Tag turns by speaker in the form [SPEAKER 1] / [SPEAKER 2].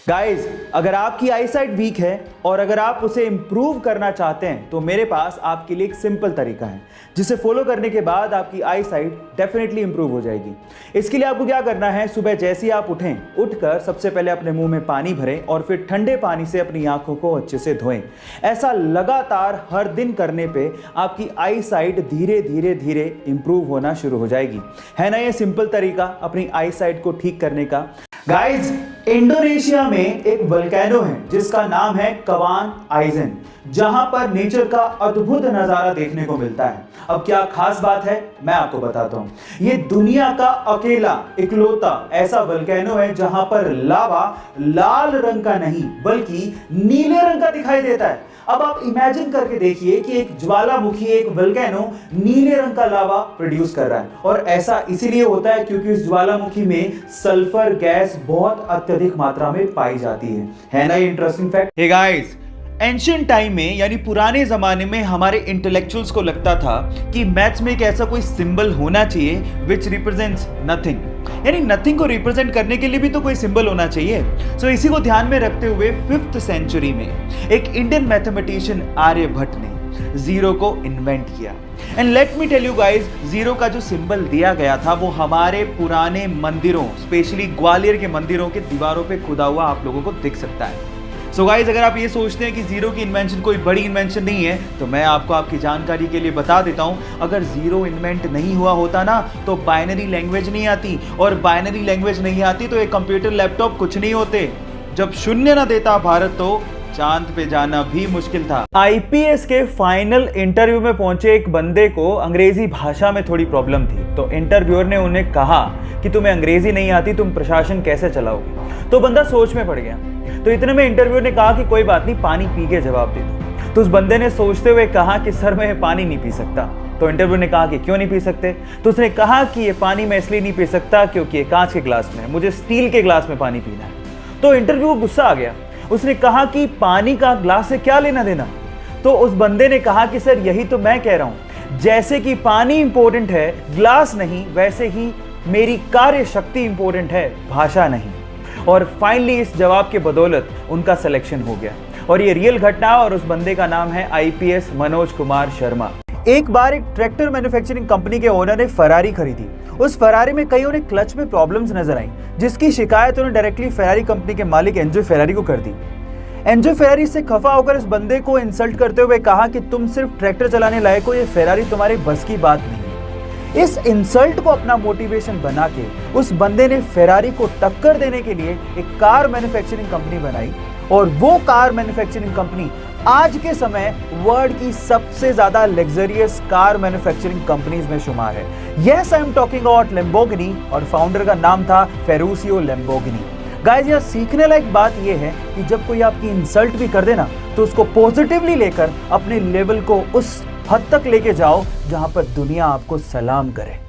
[SPEAKER 1] Guys, अगर आपकी eyesight week है और अगर आप उसे इंप्रूव करना चाहते हैं तो मेरे पास आपके लिए एक सिंपल तरीका है जिसे फॉलो करने के बाद आपकी आईसाइट डेफिनेटली इंप्रूव हो जाएगी। इसके लिए आपको क्या करना है, सुबह जैसे ही आप उठकर सबसे पहले अपने मुंह में पानी भरें और फिर ठंडे पानी से अपनी आंखों को अच्छे से धोएं। ऐसा लगातार हर दिन करने पे आपकी आईसाइट धीरे धीरे धीरे इंप्रूव होना शुरू हो जाएगी। है ना ये सिंपल तरीका अपनी आईसाइट को ठीक करने का। गाइज, इंडोनेशिया में एक वोल्केनो है जिसका नाम है कवान आइजन, जहां पर नेचर का अद्भुत नजारा देखने को मिलता है। अब क्या खास बात है मैं आपको बताता हूं। ये दुनिया का अकेला इकलौता ऐसा वोल्केनो है जहां पर लावा लाल रंग का नहीं बल्कि नीले रंग का दिखाई देता है। अब आप इमेजिन करके देखिए कि एक ज्वालामुखी, एक वोल्केनो नीले रंग का लावा प्रोड्यूस कर रहा है, और ऐसा इसीलिए होता है क्योंकि इस ज्वालामुखी में सल्फर गैस बहुत अत्यधिक मात्रा में पाई जाती है ना ये interesting fact. Hey guys, ancient time में यानी पुराने जमाने में हमारे इंटेलेक्चुअल्स को लगता था कि मैथ्स में एक ऐसा कोई सिंबल होना चाहिए विच रिप्रेजेंट्स नथिंग, यानी नथिंग को रिप्रेजेंट करने के लिए भी तो कोई सिंबल होना चाहिए। सो इसी को ध्यान में रखते हुए 5th सेंचुरी में एक इंडियन मैथमेटिशियन आर्यभट्ट ने जीरो को इन्वेंट किया। And let me tell you guys, zero का जो सिंबल दिया गया था वो हमारे पुराने मंदिरों, स्पेशली ग्वालियर के मंदिरों के दीवारों पे खुदा हुआ आप लोगों को दिख सकता है। सो गाइज, अगर आप ये सोचते हैं कि जीरो की इन्वेंशन कोई बड़ी इन्वेंशन नहीं है तो मैं आपको आपकी जानकारी के लिए बता देता हूं, अगर जीरो इन्वेंट नहीं हुआ होता ना तो बाइनरी लैंग्वेज नहीं आती, और बाइनरी लैंग्वेज नहीं आती तो एक कंप्यूटर लैपटॉप कुछ नहीं होते। जब शून्य ना देता भारत तो चांद पे जाना भी मुश्किल था। आईपीएस के फाइनल इंटरव्यू में पहुंचे एक बंदे को अंग्रेजी भाषा में थोड़ी प्रॉब्लम थी, तो इंटरव्यूअर ने उन्हें कहा कि तुम्हें अंग्रेजी नहीं आती, तुम प्रशासन कैसे चलाओगे। तो बंदा सोच में पड़ गया। तो इतने में इंटरव्यूअर ने कहा कि कोई बात नहीं, पानी पी के जवाब दे दो। तो उस बंदे ने सोचते हुए कहा कि सर मैं पानी नहीं पी सकता। तो इंटरव्यूअर ने कहा कि क्यों नहीं पी सकते। तो उसने कहा कि ये पानी मैं इसलिए नहीं पी सकता क्योंकि ये कांच के ग्लास में है, मुझे स्टील के ग्लास में पानी पीना है। तो इंटरव्यू को गुस्सा आ गया। उसने कहा कि पानी का ग्लास से क्या लेना देना। तो उस बंदे ने कहा कि सर यही तो मैं कह रहा हूं, जैसे कि पानी इंपॉर्टेंट है ग्लास नहीं, वैसे ही मेरी कार्य शक्ति इंपॉर्टेंट है, भाषा नहीं। और फाइनली इस जवाब के बदौलत उनका सिलेक्शन हो गया, और ये रियल घटना, और उस बंदे का नाम है आईपीएस मनोज कुमार शर्मा। एक बार एक ट्रैक्टर मैन्युफैक्चरिंग कंपनी के ओनर ने फरारी खरीदी। उस फरारी में कई उन्हें क्लच में प्रॉब्लम्स नजर आई, जिसकी शिकायत उन्होंने डायरेक्टली फरारी कंपनी के मालिक एंजो फेरारी को कर दी। एंजो फेरारी से खफा होकर इस बंदे को इंसल्ट करते हुए कहा कि तुम सिर्फ ट्रैक्टर चलाने लायक हो, ये फेरारी तुम्हारे बस की बात नहीं। इस इंसल्ट को अपना मोटिवेशन बना के उस बंदे ने फेरारी को टक्कर देने के लिए एक कार मैन्युफैक्चरिंग कंपनी बनाई, और वो कार मैन्युफैक्चरिंग कंपनी आज के समय वर्ल्ड की सबसे ज्यादा लग्जरियस कार मैन्युफैक्चरिंग कंपनीज में शुमार है। Yes, I am talking about Lamborghini, और फाउंडर का नाम था फेरुशियो लैम्बोर्गिनी। गाइस, यह सीखने लायक बात यह है कि जब कोई आपकी इंसल्ट भी कर देना तो उसको पॉजिटिवली लेकर अपने लेवल को उस हद तक लेके जाओ जहां पर दुनिया आपको सलाम करे।